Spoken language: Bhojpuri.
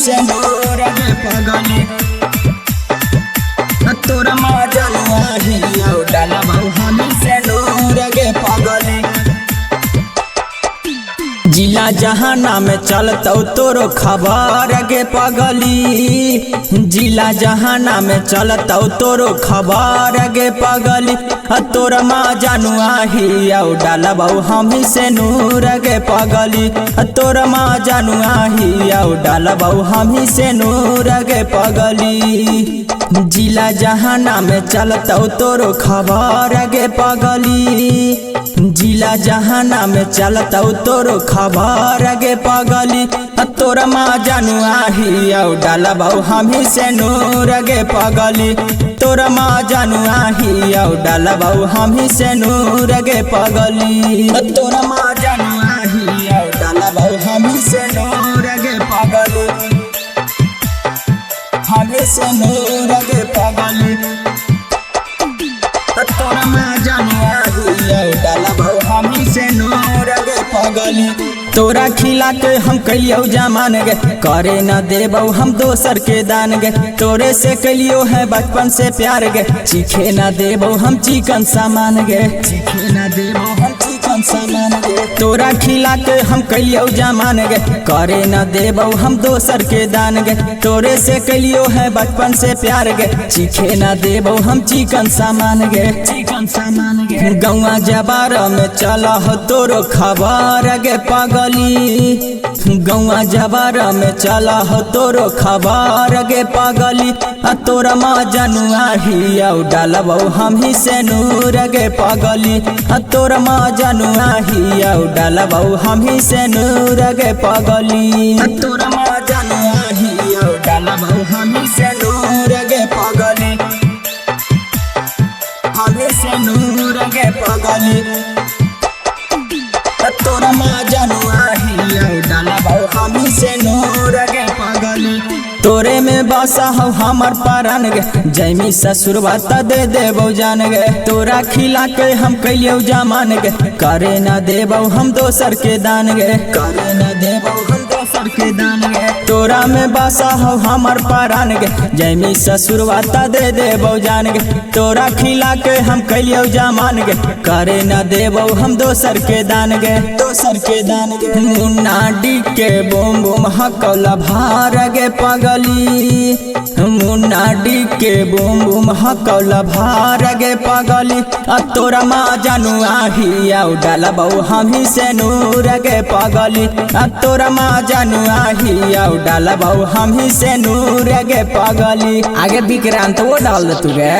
से नूर गे पगली तोरा मजनुआ हिया डालबौ हम से नूर गे पगली। जिला जहाना में चलतौ तोरो खबर गे पगली जिला जहाना में चलतौ तोरो खबर गे पगली तोरा मजनुआ हिया डालबौ हम से नूर गे पगली तोरा मजनुआ हिया डालबौ हम से नूर गे पगली। जिला जहाना में चलतौ तोरो खबर गे पगली जिला जहाना में चलतौ तोरो खबर गे पगली तोरा मजनुआ हिया डालबौ हम से नूर गे पगली तोरा मजनुआ हिया डालबौ हम से नूर गे पगली तोरा मजनुआ हिया डालबौ हम से नूर गे पगली हम से नूर गे पगली तोरा मजनुआ हिया डालबौ हम से नूर गे पगली। तोरा खिला के हम कलियो जमान गे करे न देबौ हम दोसर के दान गे तोरे से कलियो है बचपन से प्यार गे चीखे न देबौ हम चिकन सामान गे चीखे न देबौ हम चिकन सामान गे तोरा खिला के हम कलियो जमान गे करे न देबौ हम दोसर के दान गे तोरे से कलियो है बचपन से प्यार गे चीखे न देबौ हम चिकन सामान गे चिकन सामान गे। गौवा जबार में चला हो तोरो खबर गे पगली गौवा जबार में चला हो तोरो खबर गे पगली तोरा मजनुआ हिया डालबौ हम से नूर गे पगली तोरा मजनुआ हिया डालबौ हम से नूर गे पगली तोरा मजनुआ हिया डालबौ हम से नूर गे पगली हम से नूर गे पगली तोरा मजनुआ हिया डालबौ हम से नूर गे पगली। तोरे में बसा हो हमर प्राण गे जैमी ससुरवा त दे देबौ जान गे तोरा खिला के हम कलियो जमान गे करे न देबौ हम दोसर के दान गे करे न देबौ हम दोसर के दान गे तोरा में बसा हो हमर प्राण गे जैमी ससुरवा त दे देबौ जान गे तोरा खिला के हम कलियो जमान गे करे न देबौ हम दोसर के दान गे दोसर के दान गे। मुन्ना डी के बूम बूम हकौला भार गे पगली मुन्ना डी के बूम बूम हकौला भार गे पगली तोरा मजनुआ हिया डालबौ हम से नूर गे पगली तोरा मजनुआ हिया डालबौ हम से नूर गे पगली। आगे विक्रांत वो डाल दे तू गे।